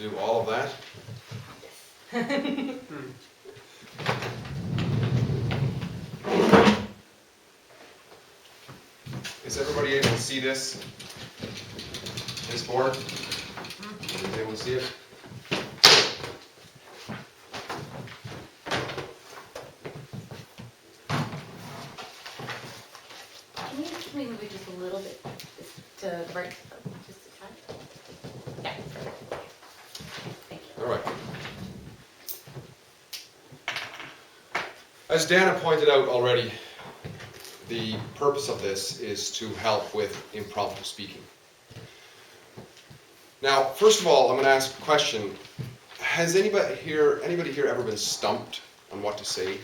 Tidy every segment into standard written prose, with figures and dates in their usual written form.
do all of that? Is everybody able to see this board? Is able to see it? Can you maybe move it just a little bit to right, just a touch? Yeah. Thank you. All right. As Dana pointed out already, the purpose of this is to help with impromptu speaking. Now, first of all, I'm going to ask a question. Has anybody here ever been stumped on what to say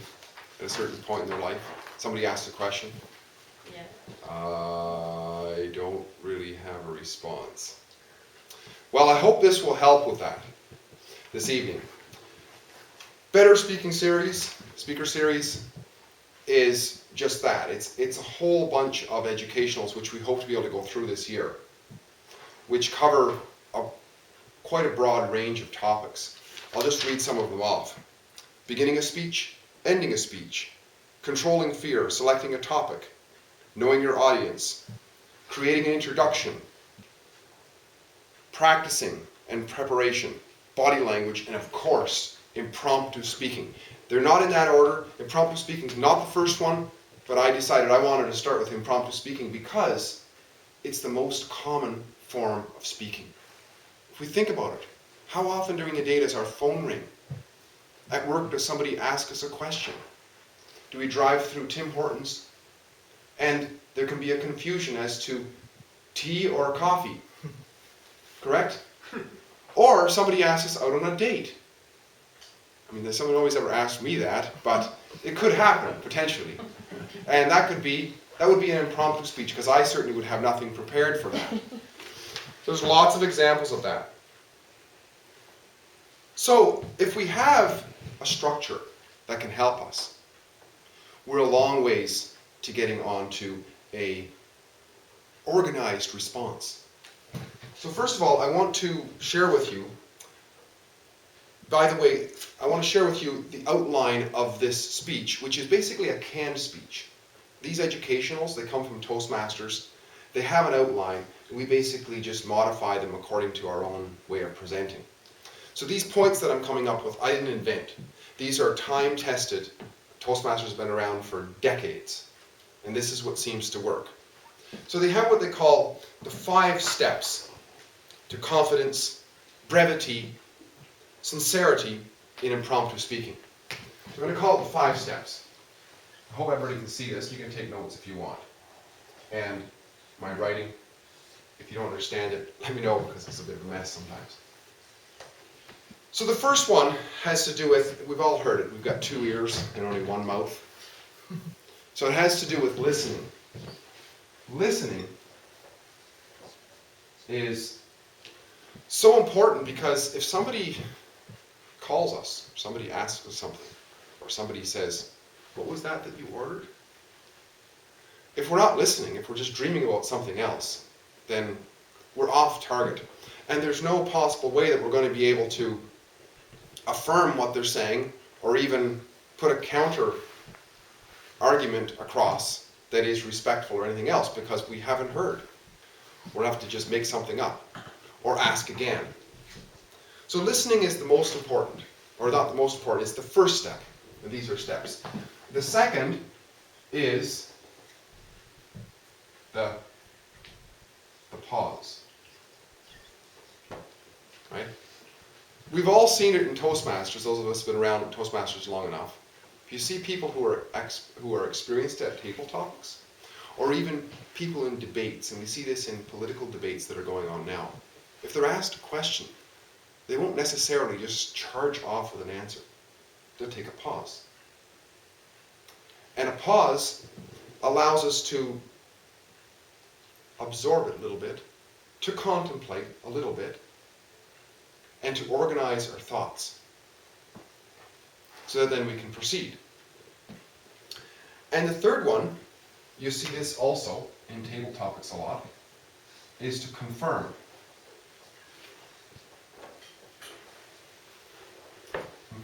at a certain point in their life? Somebody asked a question. Yeah. I don't really have a response. Well, I hope this will help with that this evening. Better Speaker Series is just that. It's a whole bunch of educationals which we hope to be able to go through this year, which cover quite a broad range of topics. I'll just read some of them off. Beginning a speech, ending a speech, controlling fear, selecting a topic, knowing your audience, creating an introduction, practicing and preparation, body language, and of course, impromptu speaking. They're not in that order. Impromptu speaking is not the first one, but I decided I wanted to start with impromptu speaking because it's the most common form of speaking. If we think about it, how often during the day does our phone ring? At work, does somebody ask us a question? Do we drive through Tim Hortons? And there can be a confusion as to tea or coffee, correct? Or somebody asks us out on a date. I mean, someone always ever asked me that, but it could happen, potentially. And that would be an impromptu speech, because I certainly would have nothing prepared for that. There's lots of examples of that. So, if we have a structure that can help us, we're a long ways to getting on to a organized response. So first of all, I want to share with you, by the way, I want to share with you the outline of this speech, which is basically a canned speech. These educationals, they come from Toastmasters. They have an outline, and we basically just modify them according to our own way of presenting. So these points that I'm coming up with, I didn't invent. These are time-tested. Toastmasters have been around for decades, and this is what seems to work. So they have what they call the 5 steps to confidence, brevity, sincerity in impromptu speaking. So I'm going to call it the 5 steps. I hope everybody can see this. You can take notes if you want. And my writing, if you don't understand it, let me know, because it's a bit of a mess sometimes. So the first one has to do with, we've all heard it, we've got 2 ears and only 1 mouth. So it has to do with listening. Listening is so important because if somebody calls us, or somebody asks us something, or somebody says, "What was that you ordered?" If we're not listening, if we're just dreaming about something else, then we're off target. And there's no possible way that we're going to be able to affirm what they're saying, or even put a counter argument across that is respectful or anything else, because we haven't heard. We'll have to just make something up, or ask again. So listening is the most important, or not the most important, it's the first step, and these are steps. The second is the pause. Right? We've all seen it in Toastmasters, those of us who have been around in Toastmasters long enough. If you see people who are experienced at table talks, or even people in debates, and we see this in political debates that are going on now, if they're asked a question, they won't necessarily just charge off with an answer. They'll take a pause. And a pause allows us to absorb it a little bit, to contemplate a little bit, and to organize our thoughts, so that then we can proceed. And the third one, you see this also in table topics a lot, is to confirm.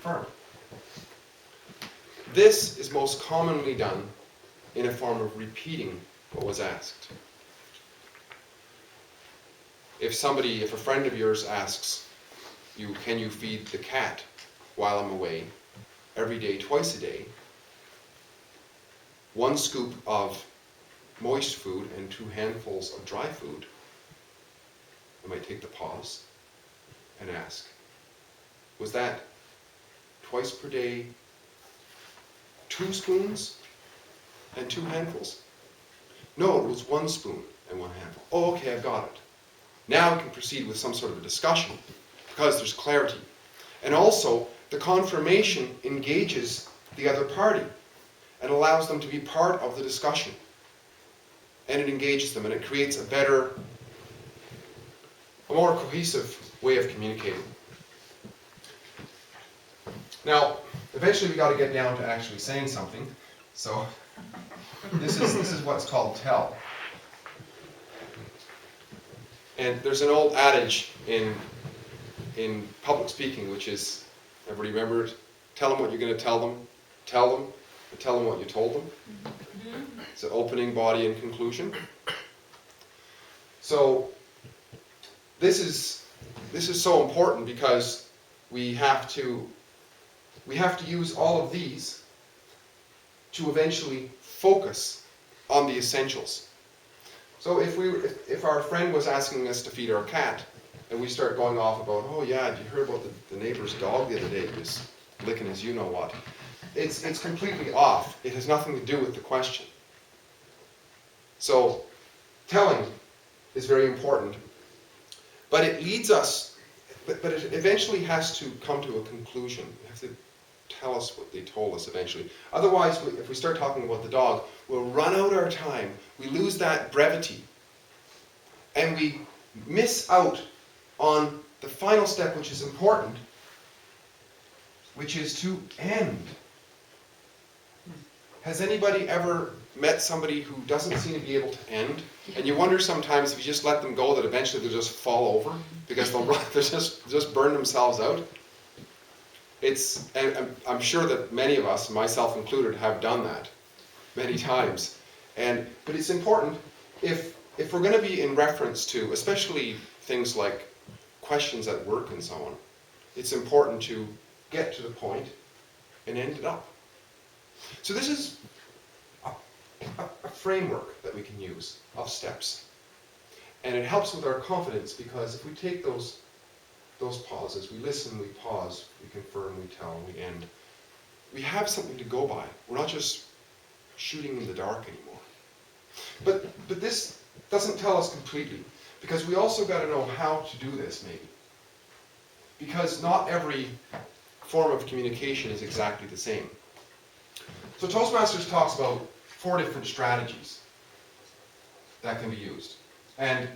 confirmed. This is most commonly done in a form of repeating what was asked. If a friend of yours asks you, can you feed the cat while I'm away, every day, twice a day, 1 scoop of moist food and 2 handfuls of dry food, I might take the pause and ask, was that twice per day, 2 spoons and 2 handfuls? No, it was 1 spoon and 1 handful. Oh, okay, I've got it. Now we can proceed with some sort of a discussion because there's clarity. And also, the confirmation engages the other party and allows them to be part of the discussion. And it engages them and it creates a more cohesive way of communicating. Now, eventually we got to get down to actually saying something. So this is what's called tell. And there's an old adage in public speaking, which is, everybody remember it? Tell them what you're going to tell them, but tell them what you told them. It's an opening, body, and conclusion. So this is so important because we have to use all of these to eventually focus on the essentials. So if our friend was asking us to feed our cat, and we start going off about, oh yeah, did you hear about the neighbor's dog the other day? He was licking his you-know-what. It's completely off. It has nothing to do with the question. So telling is very important. But it leads us, but it eventually has to come to a conclusion. You have to tell us what they told us eventually. Otherwise, if we start talking about the dog, we'll run out our time. We lose that brevity. And we miss out on the final step, which is important, which is to end. Has anybody ever met somebody who doesn't seem to be able to end? And you wonder sometimes if you just let them go that eventually they'll just fall over because they'll just burn themselves out. And I'm sure that many of us, myself included, have done that many times. But it's important if we're going to be in reference to, especially things like questions at work and so on, it's important to get to the point and end it up. So this is a framework that we can use of steps. And it helps with our confidence because if we take those pauses, we listen, we pause, we confirm, we tell, we end, we have something to go by. We're not just shooting in the dark anymore. But this doesn't tell us completely, because we also got to know how to do this, maybe. Because not every form of communication is exactly the same. So Toastmasters talks about 4 different strategies that can be used. And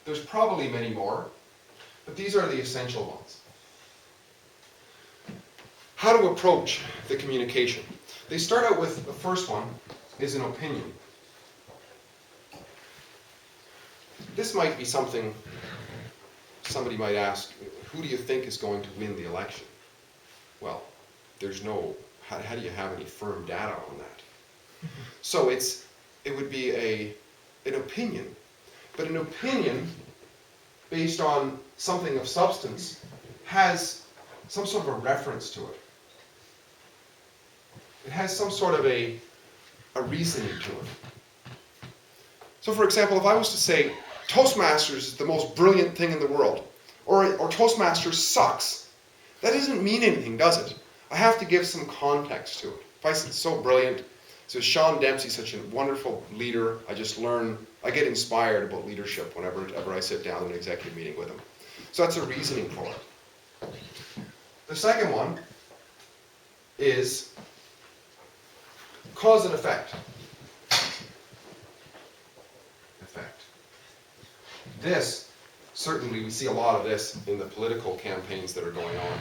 there's probably many more, but these are the essential ones. How to approach the communication. They start out with, the first one is an opinion. This might be something somebody might ask, who do you think is going to win the election? Well, there's no, how do you have any firm data on that? So it would be an opinion, but an opinion based on something of substance has some sort of a reference to it. It has some sort of a reasoning to it. So for example, if I was to say, Toastmasters is the most brilliant thing in the world, or Toastmasters sucks, that doesn't mean anything, does it? I have to give some context to it. If I say it's so brilliant, so Sean Dempsey's such a wonderful leader, I get inspired about leadership whenever I sit down in an executive meeting with him. So that's a reasoning for it. The second one is cause and effect. This, certainly we see a lot of this in the political campaigns that are going on.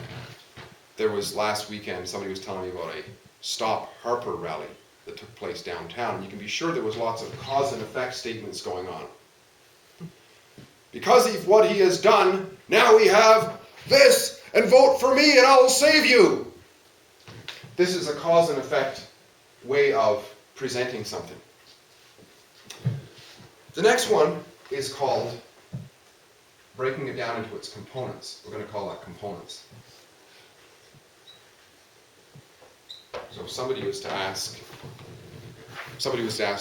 There was last weekend, somebody was telling me about a Stop Harper rally that took place downtown, and you can be sure there was lots of cause and effect statements going on. Because of what he has done, now we have this, and vote for me and I'll save you. This is a cause and effect way of presenting something. The next one is called breaking it down into its components. We're going to call that components. So if somebody was to ask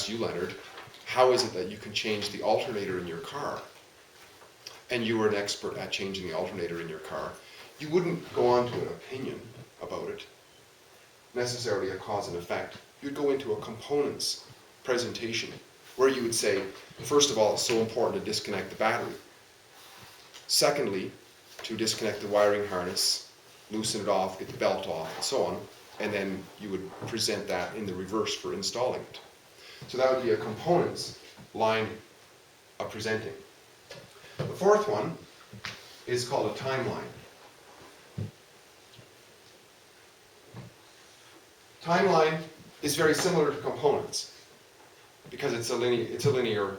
you, Leonard, how is it that you can change the alternator in your car? And you were an expert at changing the alternator in your car. You wouldn't go on to an opinion about it, necessarily a cause and effect. You'd go into a components presentation where you would say, first of all, it's so important to disconnect the battery. Secondly, to disconnect the wiring harness, loosen it off, get the belt off, and so on. And then you would present that in the reverse for installing it. So that would be a components line of presenting. The fourth one is called a timeline. Timeline is very similar to components because it's a linear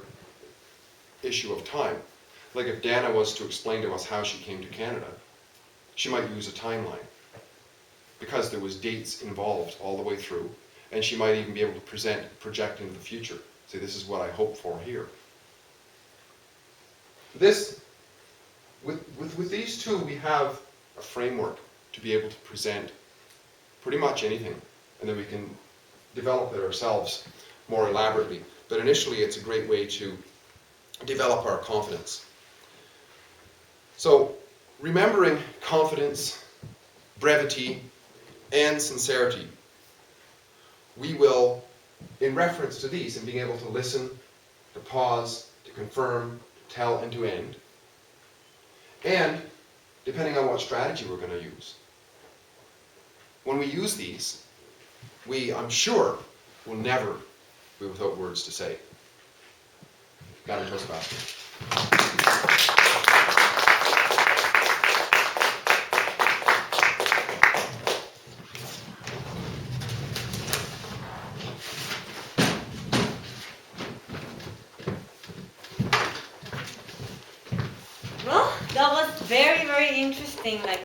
issue of time. Like if Dana was to explain to us how she came to Canada, she might use a timeline because there was dates involved all the way through, and she might even be able to project into the future. Say, this is what I hope for here. With these two, we have a framework to be able to present pretty much anything, and then we can develop it ourselves more elaborately. But initially, it's a great way to develop our confidence. So, remembering confidence, brevity, and sincerity, we will, in reference to these and being able to listen, to pause, to confirm, to tell, and to end, and depending on what strategy we're going to use. When we use these, we, I'm sure, will never be without words to say. Got it, Toastmasters. Well, that was very, very interesting. Like